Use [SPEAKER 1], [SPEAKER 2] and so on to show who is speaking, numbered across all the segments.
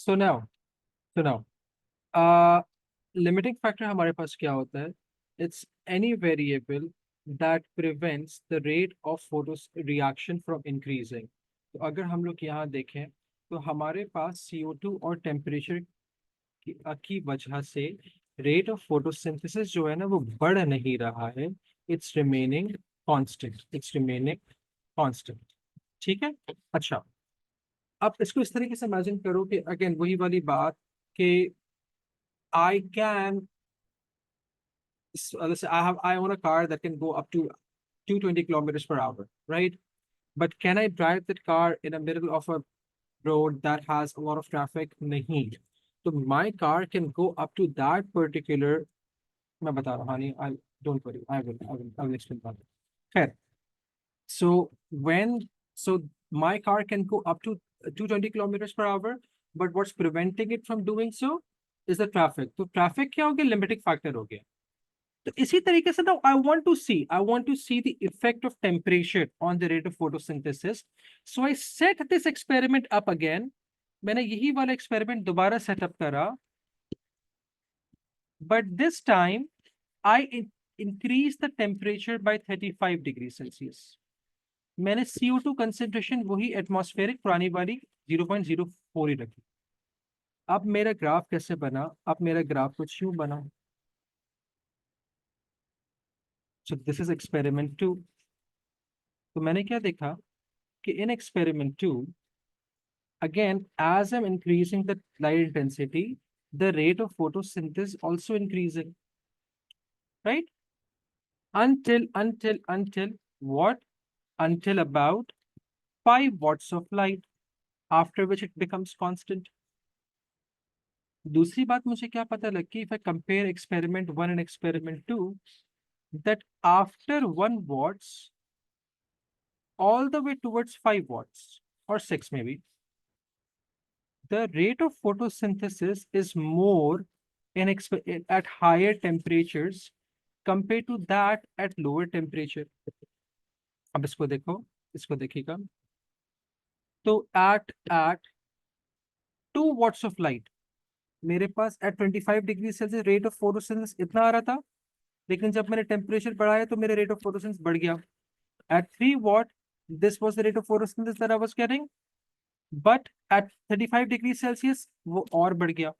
[SPEAKER 1] So now so now limiting factor हमारे पास क्या होता है? It's any variable that prevents the rate of photo reaction from increasing. तो अगर हम लोग यहाँ देखें तो हमारे पास CO2 और टेम्परेचर की वजह से रेट ऑफ फोटोसिंथेसिस जो है ना वो बढ़ नहीं रहा है। It's remaining constant, it's remaining constant. ठीक है। अच्छा, अब इसको इस तरीके से इमेजिन करो कि अगेन वही वाली बात कि I can let's say I own a car that can go up to 220 kilometers per hour, right? But can I drive that car in the middle of a road that has a lot of traffic? Nahi. So my car can go up to that particular, मैं बता रहा हूँ honey, I don't worry, I will explain that. Okay. So when so my car can go up to 220 kilometers per hour, but what's preventing it from doing so is the traffic. तो traffic क्या हो गया? Limiting factor हो गया। तो इसी तरीके से ना I want to see the effect of temperature on the rate of photosynthesis. So I set this experiment up again. मैंने यही वाला experiment दोबारा सेटअप करा, but this time I increase the temperature by 35 degrees Celsius. मैंने CO2 concentration वही atmospheric पुरानी वाली 0.04 ही रखी। अब मेरा ग्राफ कैसे बना? अब मेरा ग्राफ कुछ यूं बना। So this is experiment 2। तो मैंने क्या देखा कि इन experiment 2 again as I'm increasing the light intensity, the rate of photosynthesis also increasing, right? Until what? Until about 5 watts of light, after which it becomes constant. दूसरी बात मुझे क्या पता लगी, if I compare experiment 1 and experiment 2, that after 1 watts all the way towards 5 watts or 6 maybe, the rate of photosynthesis is more at higher temperatures compared to that at lower temperature. अब इसको देखो, इसको देखिएगा। तो at 2 watts of light मेरे पास at 25 degree Celsius rate of photosynthesis इतना आ रहा था, लेकिन जब मैंने टेम्परेचर बढ़ाया तो मेरे रेट ऑफ फोटोसिंथेसिस बढ़ गया। At 3 watt this was the rate of photosynthesis that I was getting, but at 35 degree Celsius वो और बढ़ गया।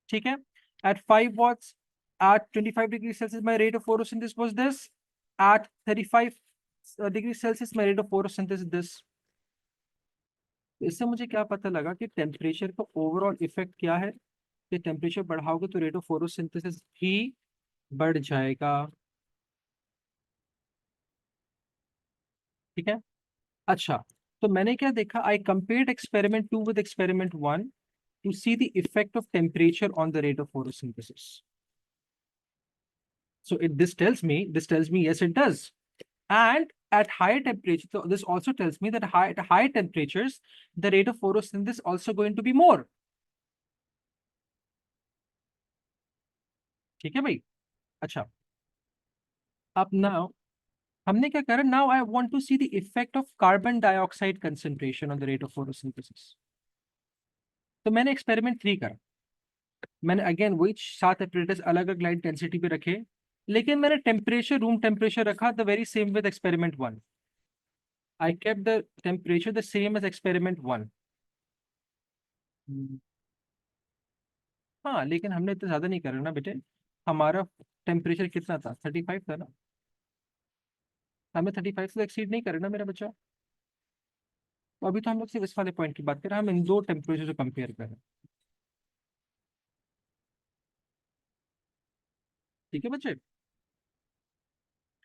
[SPEAKER 1] ठीक है। at 5 watts at 25 degree Celsius my rate of photosynthesis was this, at 35 degrees Celsius my rate of photosynthesis this। इससे मुझे क्या पता लगा कि टेम्परेचर का ओवरऑल इफेक्ट क्या है, कि टेम्परेचर बढ़ाओगे तो रेट ऑफ फोटोसिंथेसिस भी बढ़ जाएगा। ठीक है। अच्छा, तो मैंने क्या देखा, I compared experiment 2 with experiment 1 to see the effect of temperature on the rate of photosynthesis. So this tells me yes it does. And at higher temperature, so this also tells me that at higher temperatures the rate of photosynthesis also going to be more. ठीक है भाई। अच्छा, अब now हमने क्या करा, now I want to see the effect of carbon dioxide concentration on the rate of photosynthesis. तो मैंने एक्सपेरिमेंट 3 करा। मैंने अगेन वही 7 एपरेटस अलग अलग लाइट डेंसिटी पे रखे, लेकिन मैंने टेम्परेचर, रूम टेम्परेचर रखा the very same with experiment 1। I kept the temperature the same as experiment 1। हाँ, लेकिन हमने इतना ज्यादा नहीं करा ना बेटे। हमारा टेम्परेचर कितना था? 35 था ना। हमें 35 से एक्सीड नहीं करे ना मेरा बच्चा। तो अभी तो हम लोग सिर्फ इस वाले पॉइंट की बात कर रहे हैं, हम इन दो टेम्परेचर से कंपेयर कर रहे हैं। ठीक है बच्चे।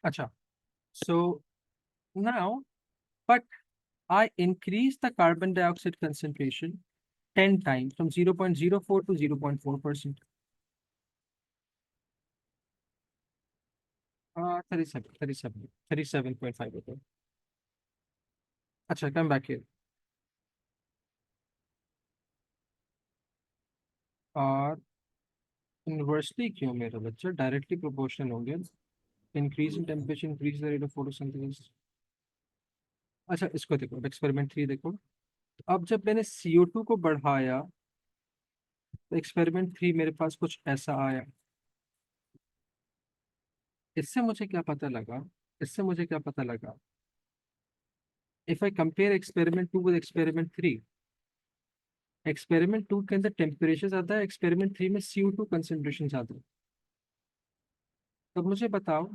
[SPEAKER 1] अच्छा, so now but I increase the carbon dioxide concentration 10 times from 0.04 to 0.4%. 37.5 होता है। अच्छा, कम बैक हियर। और इनवर्सली क्यों मेरा बच्चा? डायरेक्टली प्रोपोर्शनल होंगे। Increase in temperature increase the rate of photosynthesis. अच्छा, इसको देखो, एक्सपेरिमेंट 3 देखो। अब जब मैंने CO2 को बढ़ाया तो एक्सपेरिमेंट 3 मेरे पास कुछ ऐसा आया। इससे मुझे क्या पता लगा, इससे मुझे क्या पता लगा, if I compare experiment 2 with experiment 3, experiment 2 के अंदर टेम्परेचर ज्यादा है, एक्सपेरिमेंट 3 में CO2 कंसेंट्रेशन ज्यादा है। तो मुझे बताओ,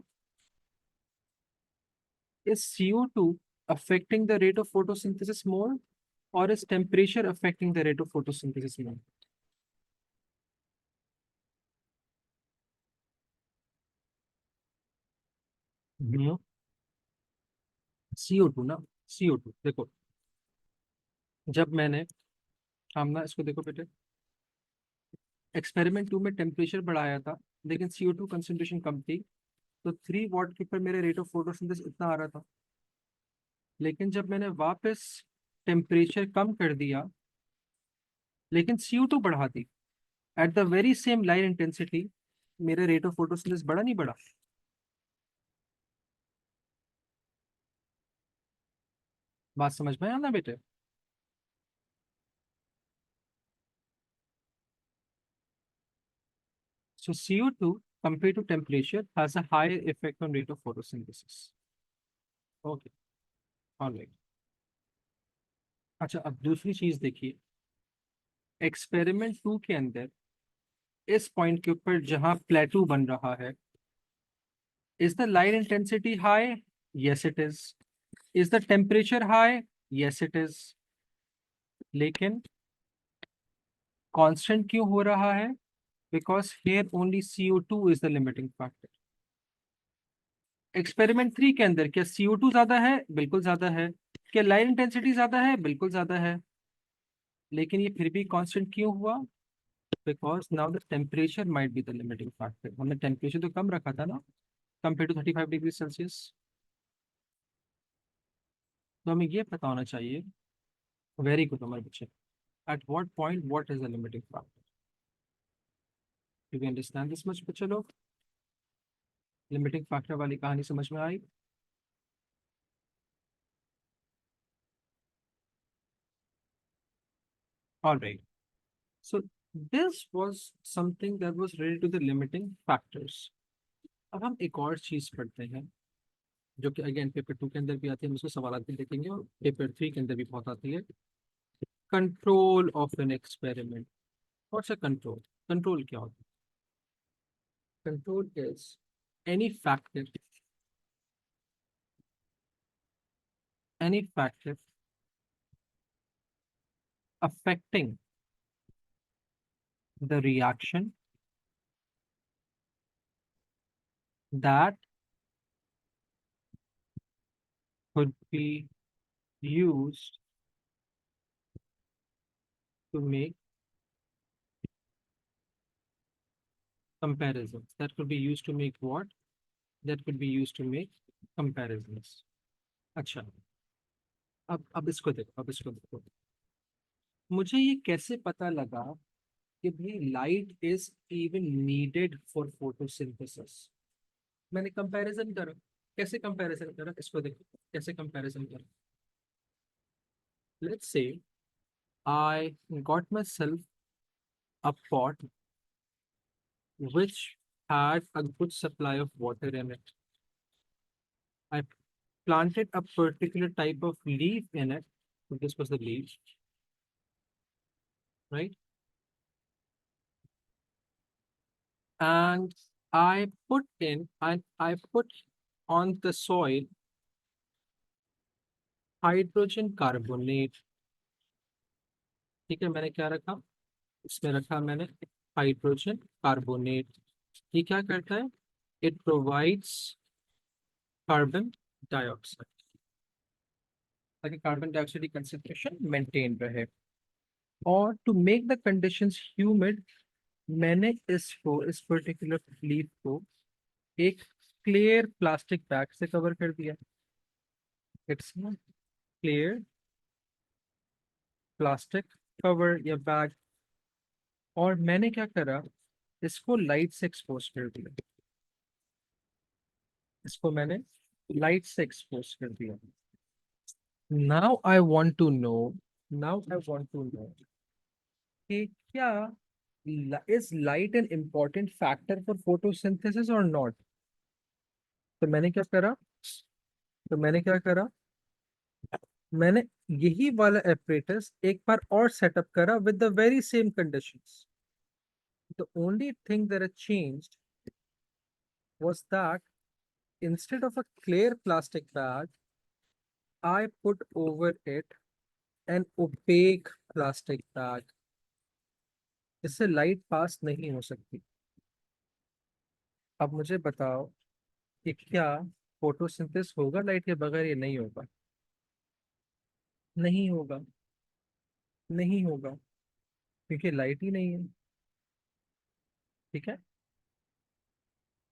[SPEAKER 1] is CO2 affecting the rate of photosynthesis more, or is temperature affecting the rate of photosynthesis more? CO2 ना, CO2 देखो, जब मैंने, हम ना इसको देखो बेटे, एक्सपेरिमेंट 2 में टेम्परेचर बढ़ाया था लेकिन CO2 कंसेंट्रेशन कम थी, तो 3 वॉट के ऊपर मेरे रेट ऑफ फोटोसिंथेसिस इतना आ रहा था। लेकिन जब मैंने वापस टेम्परेचर कम कर दिया लेकिन CO2 बढ़ा दी, at the very same line intensity, मेरे रेट ऑफ फोटोसिंथेसिस बढ़ा नहीं बढ़ा? बात समझ में आया ना बेटे? So CO2 compared to temperature has a higher effect on rate of photosynthesis. Okay, all right. अच्छा, अब दूसरी चीज देखिए, एक्सपेरिमेंट 2 के अंदर इस पॉइंट के ऊपर जहां प्लेटू बन रहा है, is the light intensity high? Yes it is. Is the temperature high? Yes it is. लेकिन कांस्टेंट क्यों हो रहा है? Because here only CO2 is the limiting factor. Experiment 3 के अंदर क्या CO2 ज्यादा है? बिल्कुल ज्यादा है। क्या लाइट इंटेंसिटी ज्यादा है? बिल्कुल ज्यादा है। लेकिन ये फिर भी कांस्टेंट क्यों हुआ? Because now the temperature might be the limiting factor. हमने टेम्परेचर तो कम रखा था ना, कंपेयर टू 35 डिग्री सेल्सियस। तो हमें ये पता होना चाहिए, वेरी गुड हमारे बच्चे, at what point what is the limiting factor. Do we understand this much बच्चे लोग? लिमिटिंग फैक्टर वाली कहानी समझ में आई? Alright, so this was something that was related to the limiting factors. अब हम एक और चीज पढ़ते हैं जो कि अगेन पेपर 2 के अंदर भी आती है, हम उसको सवाल भी देखेंगे, और पेपर 3 के अंदर भी बहुत आती है। Control of an experiment. What's a control? Control क्या होता है? Control is any factor, any factor affecting the reaction that could be used to make comparisons. That could be used to make what? That could be used to make comparisons. अच्छा, अब इसको देखो, अब इसको देखो, मुझे ये कैसे पता लगा कि भाई light is even needed for photosynthesis? मैंने कंपैरिजन करा। कैसे कंपैरिजन करा? इसको देखो कैसे कंपैरिजन करा। Let's say I got myself a pot which had a good supply of water in it. I planted a particular type of leaf in it. So this was the leaf, right? And I put on the soil hydrogen carbonate. ठीक है, मैंने क्या रखा? इसमें रखा मैंने hydrogen carbonate. ये क्या करता है? इट प्रोवाइड्स कार्बन डाइऑक्साइड, ताकि कार्बन डाइऑक्साइड की कंसेंट्रेशन मेंटेन रहे। और to make the conditions humid, मैंने इसको, इस पर्टिकुलर लीफ को एक क्लियर प्लास्टिक बैग से कवर कर दिया। इट्स क्लियर प्लास्टिक कवर या बैग। और मैंने क्या करा, इसको लाइट से एक्सपोज कर दिया। इसको मैंने लाइट से एक्सपोज कर दिया। Now I want to know now I want to know कि क्या is light an important factor for photosynthesis or not? तो मैंने क्या करा, तो मैंने क्या करा, मैंने यही वाला apparatus एक बार और सेटअप करा with the very same conditions. The only thing that had changed was that instead of a clear plastic bag, I put over it an opaque plastic bag. इससे लाइट पास नहीं हो सकती। अब मुझे बताओ कि क्या फोटोसिंथेसिस होगा लाइट के बगैर? ये नहीं होगा, नहीं होगा, नहीं होगा, क्योंकि लाइट ही नहीं है। ठीक है,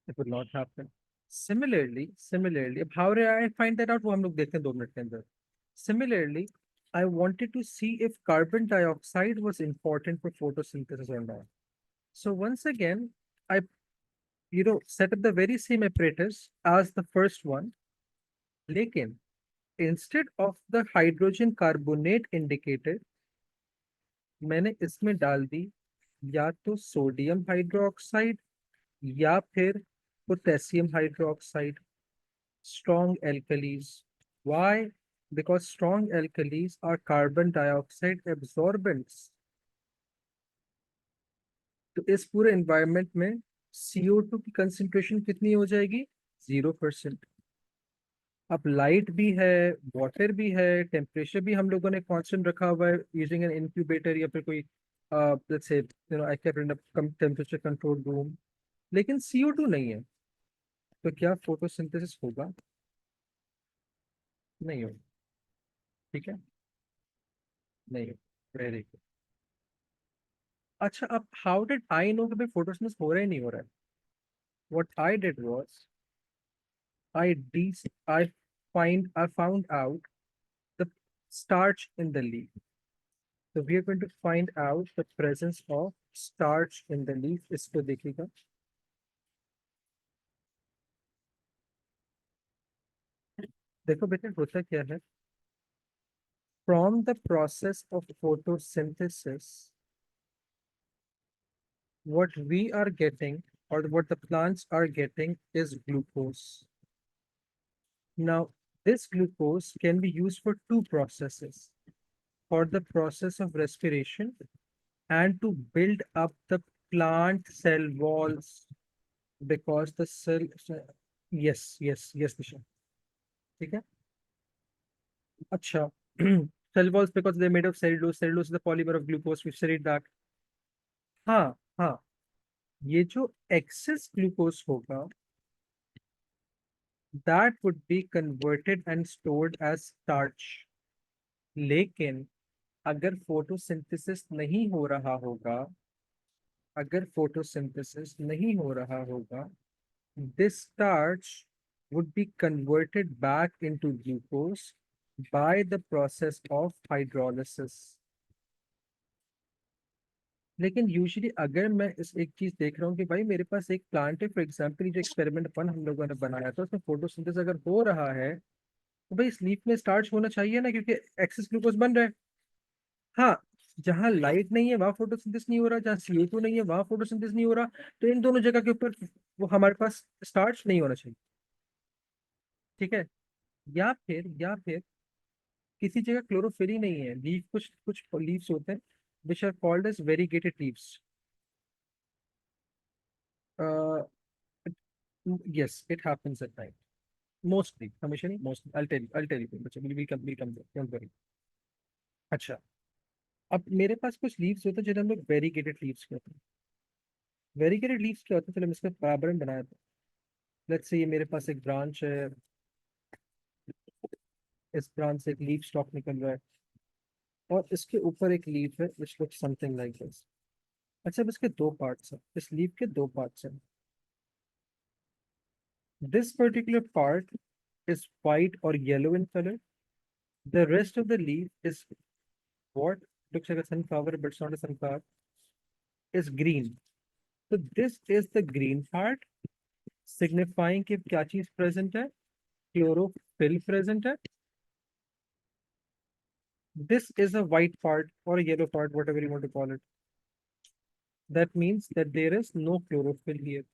[SPEAKER 1] it will not happen. Similarly अब how do I find that out, वो हम लोग देखते हैं 2 मिनट के अंदर। Similarly I wanted to see if carbon dioxide was important for photosynthesis or not. So once again, I set up the very same apparatus as the first one, लेकिन instead of the hydrogen carbonate indicated, मैंने इसमें डाल दी या तो sodium hydroxide या फिर potassium hydroxide, strong alkalis. Why? Because strong alkalis are carbon dioxide absorbents. तो इस पूरे एनवायरनमेंट में CO2 की कंसेंट्रेशन कितनी हो जाएगी? 0%। अब लाइट भी है, वाटर भी है, टेम्परेचर भी हम लोगों ने कांस्टेंट रखा हुआ है यूजिंग एन इंक्यूबेटर या फिर कोई let's say I kept in a come temperature control room, लेकिन CO2 नहीं है। तो क्या फोटोसिंथेसिस होगा? नहीं होगा। ठीक है, नहीं होगा। Very good. अच्छा, अब हाउ डिड आई नो कि भाई फोटोसिंथेसिस हो रहा है नहीं हो रहा है? What I did was I D I I found out the starch in the leaf. So we are going to find out the presence of starch in the leaf. इसको देखिएगा। देखो बेटे होता क्या है, from the process of photosynthesis, what we are getting or what the plants are getting is glucose. Now, this glucose can be used for 2 processes: for the process of respiration and to build up the plant cell walls, because the cell, yes Nisha, ठीक है। अच्छा, cell walls because they're made of cellulose. Cellulose is the polymer of glucose. We've studied that. हाँ हाँ, ये जो excess glucose होगा, that would be converted and stored as starch. लेकिन अगर फोटोसिंथेसिस नहीं हो रहा होगा, अगर फोटोसिंथेसिस नहीं हो रहा होगा, this starch would be converted back into glucose by the process of hydrolysis. लेकिन यूजुअली अगर मैं इस एक चीज देख रहा हूँ कि भाई मेरे पास एक प्लांट है, फॉर एग्जाम्पल जो एक्सपेरिमेंट अपन हम लोगों ने बनाया था उसमें फोटोसिंथेसिस अगर हो रहा है, तो भाई स्लीप में स्टार्च होना चाहिए ना, क्योंकि एक्सेस ग्लूकोज बन रहा है। हाँ, जहाँ लाइट नहीं है वहां फोटोसिंथेसिस नहीं हो रहा, जहाँ CO2 नहीं है वहां फोटोसिंथेसिस नहीं हो रहा, तो इन दोनों जगह के ऊपर वो हमारे पास स्टार्च नहीं होना चाहिए। ठीक है, या फिर किसी जगह क्लोरोफिल ही नहीं है, लीफ, कुछ कुछ लीव्स होते हैं which are called as variegated leaves. Yes, it happens at night, mostly, हमेशा नहीं, मोस्टली। I'll tell you बच्चे, we'll come there, don't worry। अच्छा, अब मेरे पास कुछ लीव्स होते हैं जिन्हें हम लोग वेरीगेटेड लीव्स कहते हैं। वेरीगेटेड लीव्स क्या होता है, चलो हम इसका बराबरन बनाया था। लेट्स से ये मेरे पास एक ब्रांच है, इस ब्रांच से एक लीफ स्टॉक निकल रहा है और इसके ऊपर एक लीफ है which looks something like this. अच्छा, अब इसके 2 पार्ट्स हैं, इस लीफ के 2 पार्ट्स हैं। This particular part is white or yellow in color. The rest of the leaf is what looks like a sunflower, but it's not a sunflower, is green. So this is the green part, signifying कि क्या चीज present है, chlorophyll present है। This is a white part or a yellow part, whatever you want to call it. That means that there is no chlorophyll here.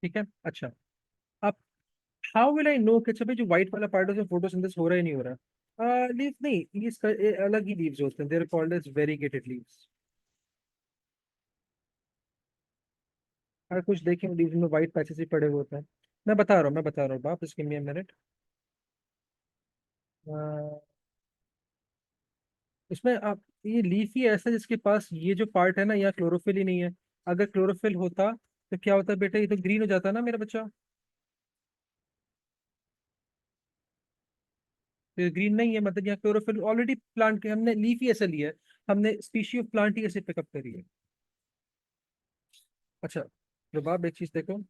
[SPEAKER 1] ठीक है, अच्छा. अब how will I know कि अच्छा भाई जो व्हाइट वाला पार्ट है उसमें फोटोसिंथेसिस हो रहा है नहीं हो रहा? लीव नहीं, ये अलग ही लीव्स होते हैं, they are called as variegated leaves. अगर कुछ देखें लीव्स में व्हाइट पैचेस ही पड़े हुए होते हैं. मैं बता रहा हूँ बाप, इसके लिए मिनट. इसमें आप ये लीफ ही ऐसा है जिसके पास ये जो पार्ट है ना, यहाँ क्लोरोफिल ही नहीं है. अगर क्लोरोफिल होता तो क्या होता बेटा, ये तो ग्रीन हो जाता ना मेरा बच्चा. तो ग्रीन नहीं है, मतलब यहाँ क्लोरोफिल ऑलरेडी प्लांट के हमने लीफ ही ऐसा लिया है. हमने स्पीशी ऑफ प्लांट ही ऐसे पिकअप करी है. अच्छा, तो बाप एक चीज देखो,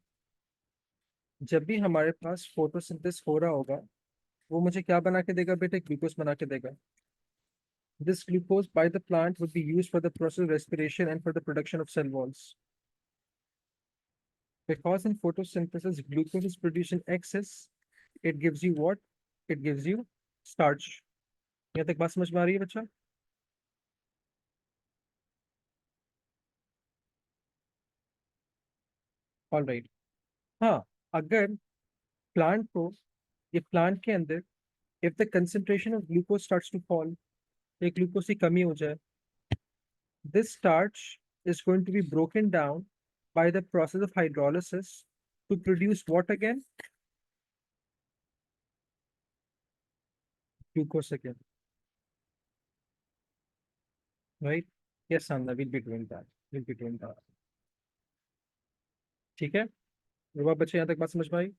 [SPEAKER 1] जब भी हमारे पास फोटोसिंथेसिस हो रहा होगा, वो मुझे क्या बना के देगा बेटा? ग्लूकोज बना के देगा. This glucose by the plant would be used for the process of respiration and for the production of cell walls. Because in photosynthesis, glucose is produced in excess, it gives you what? It gives you starch. यहाँ तक बात समझ में आ रही है बच्चा? All right. हाँ, अगर प्लांट को, ये प्लांट के अंदर, if the concentration of glucose starts to fall, एक ग्लूकोज की कमी हो जाए, this starch is going to be broken down by the process of hydrolysis to produce what again? Glucose again. Right? Yes, Sandra, we'll be doing that. We'll be doing that. ठीक है, रुबा बच्चे यहाँ तक बात समझ में आई?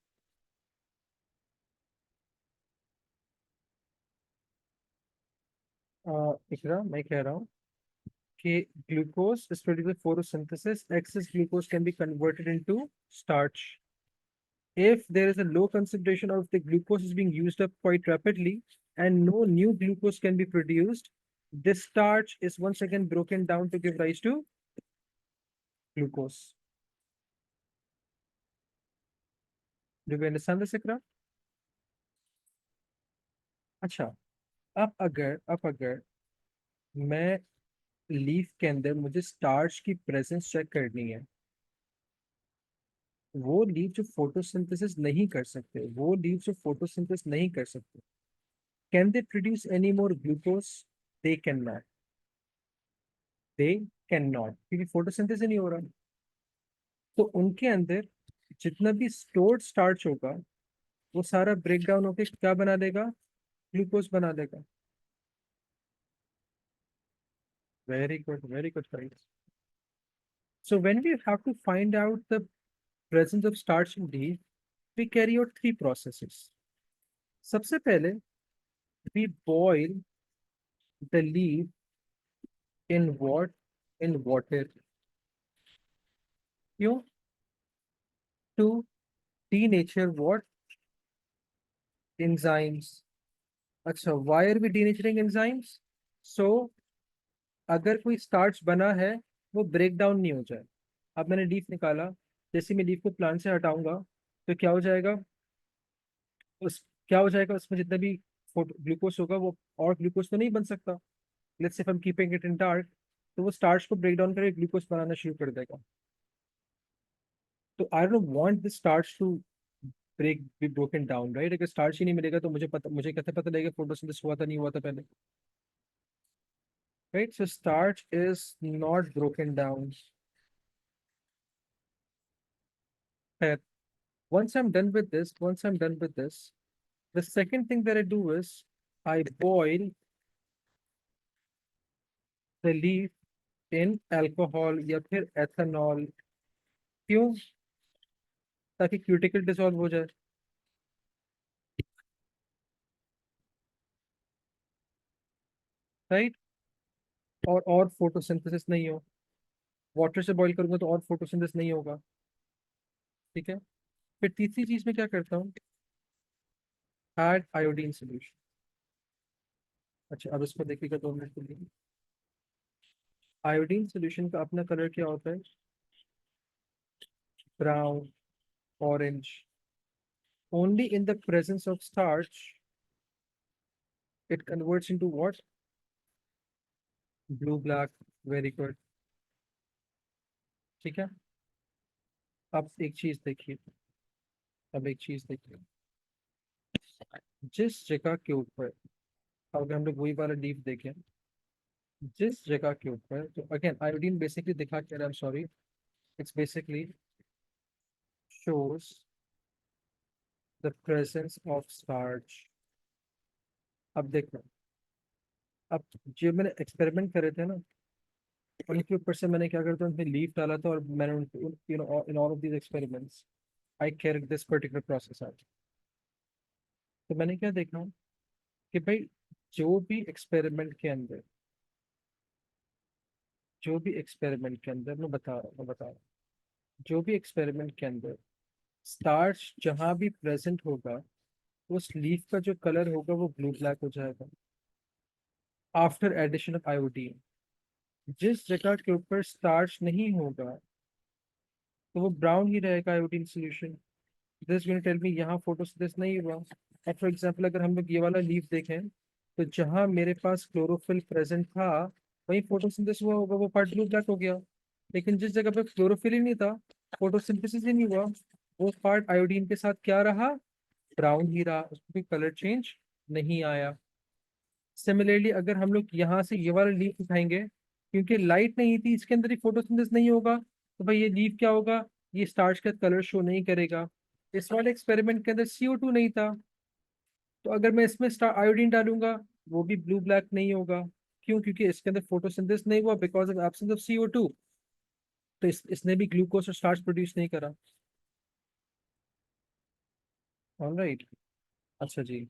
[SPEAKER 1] इकरा, मैं कह रहा हूँ कि glucose is produced by photosynthesis. Excess glucose can be converted into starch. If there is a low concentration of the glucose is being used up quite rapidly and no new glucose can be produced, this starch is once again broken down to give rise to glucose. Do you understand this, Ikra? अच्छा, अब अगर मैं leaf के अंदर मुझे starch की presence check करनी है, वो लीफ जो फोटोसिंथेसिस नहीं कर सकते, वो लीफ जो फोटोसिंथेसिस नहीं कर सकते, can they produce any more glucose? They can not. They can not, क्योंकि फोटोसिंथेसिस नहीं हो रहा. तो उनके अंदर जितना भी स्टोर्ड स्टार्च होगा, वो सारा ब्रेक डाउन होकर क्या बना देगा? ग्लूकोज बना देगा. Very good, very good guys. So when we have to find out the presence of starch in leaf, we carry out three processes. सबसे पहले we boil the leaf in what? In water. क्यों? To denature what? Enzymes. अच्छा, why are we denaturing enzymes? So अगर कोई starch बना है, वो break down नहीं हो जाए. अब मैंने लीफ निकाला, जैसे मैं लीफ को प्लांट से हटाऊंगा, तो क्या हो जाएगा? उस क्या हो जाएगा, उसमें जितना भी ग्लूकोज होगा वो और ग्लूकोज तो नहीं बन सकता. लेट्स से हम कीपिंग इट इन डार्क, तो वो स्टार्च को ब्रेक डाउन करके ग्लूकोज बनाना शुरू कर देगा. तो I don't want this starch to break be broken down, right? अगर स्टार्च ही नहीं मिलेगा तो मुझे कैसे पता लगेगा फोटोसिंथेसिस हुआ था नहीं हुआ था पहले? Right, so starch is not broken down. Once I'm done with this, the second thing that I do is I boil the leaf in alcohol या फिर ethanol. क्यों? ताकि क्यूटिकल डिसॉल्व हो जाए. राइट, और फोटोसिंथेसिस नहीं हो. वाटर से बॉईल करूंगा तो और फोटोसिंथेसिस नहीं होगा. ठीक है. फिर तीसरी चीज में क्या करता हूँ? Add iodine solution. अच्छा, अब इसको देखिएगा 2 मिनट के लिए. आयोडीन सोल्यूशन का अपना कलर क्या होता है? Brown, orange. only in the presence of starch it converts into what? Blue black. Very good. ठीक है. अब एक चीज देखिए. अब एक चीज देखिए. जिस जगह के ऊपर, अगर हम लोग वही वाला लीफ देखें, जिस जगह के ऊपर, तो अगेन आयोडीन बेसिकली दिखा क्या रहा है, I am sorry, it's basically shows the presence of starch. अब देखो, अब जो मैंने एक्सपेरिमेंट करे थे ना, उनके ऊपर से मैंने क्या करता हूँ, उसमें लीफ डाला था और मैंने उनको, you know, in all of these experiments I carried this particular process out. तो मैंने क्या देखा कि भाई, जो भी एक्सपेरिमेंट के अंदर, जो भी एक्सपेरिमेंट के अंदर मैं बता रहा हूँ, जो भी एक्सपेरिमेंट के अंदर स्टार्च जहाँ भी प्रेजेंट होगा, उस लीफ का जो कलर होगा वो ब्लू ब्लैक हो जाएगा आफ्टर एडिशन ऑफ आयोडीन. जिस जगह के ऊपर स्टार्च नहीं होगा, तो वो ब्राउन ही रहेगा iodine solution. This will tell me यहाँ फोटोसिंथेसिस नहीं हुआ. अब फॉर एग्जांपल अगर हम लोग ये वाला लीफ देखें, तो जहाँ मेरे पास क्लोरोफिल प्रेजेंट था, वहीं फोटोसिंथेसिस हुआ होगा, वो पार्ट ब्लू ब्लैक हो गया. लेकिन जिस जगह पे क्लोरोफिल ही नहीं था, फोटोसिंथेसिस ही नहीं हुआ, वो पार्ट आयोडीन के साथ क्या रहा? ब्राउन ही रहा, उसमें कलर चेंज नहीं आया. सिमिलरली अगर हम लोग यहाँ से ये वाला लीफ उठाएंगे, क्योंकि लाइट नहीं थी इसके अंदर, ही फोटोसिंथेसिस नहीं होगा, तो भाई ये लीफ क्या होगा? ये स्टार्च का कलर शो नहीं करेगा. इस वाले एक्सपेरिमेंट के अंदर CO2 नहीं था, तो अगर मैं इसमें स्टार आयोडीन डालूंगा, वो भी ब्लू ब्लैक नहीं होगा. क्यों? क्योंकि इसके अंदर फोटोसिंथेसिस नहीं हुआ because of absence of CO2. तो इसने भी ग्लूकोज और स्टार्च प्रोड्यूस नहीं करा. ऑलराइट. अच्छा जी.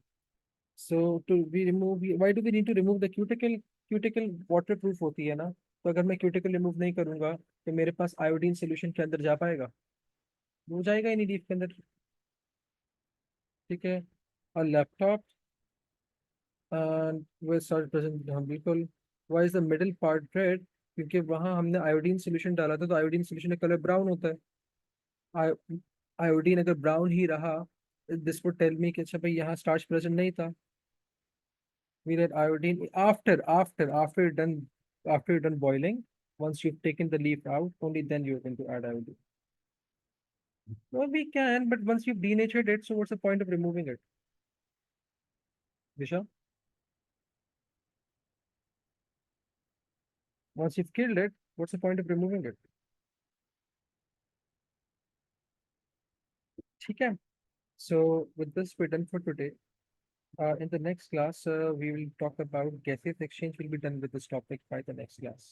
[SPEAKER 1] So to be remove, why do we need to remove the cuticle? Cuticle waterproof होती है ना, तो अगर मैं क्यूटिकल रिमूव नहीं करूंगा, तो मेरे पास आयोडीन सोल्यूशन के अंदर जा पाएगा? वो जाएगा ही नहीं लीफ के अंदर. ठीक है. और लैपटॉप वो सॉरी प्रेजेंट, हाँ बिल्कुल. Why is the middle part red? क्योंकि वहां हमने आयोडीन सोल्यूशन डाला था, तो आयोडीन सोल्यूशन का कलर ब्राउन होता है. आयोडीन अगर ब्राउन ही रहा, दिस वुड टेल मी कि अच्छा भाई यहाँ स्टार्च प्रेजेंट नहीं था. We add iodine after you're done boiling. Once you've taken the leaf out, only then you're going to add iodine. Well, we can, but once you've denatured it, so what's the point of removing it? Disha, once you've killed it, what's the point of removing it? Okay. So with this, we're done for today. In the next class, we will talk about gaseous exchange. We'll be done with this topic by the next class.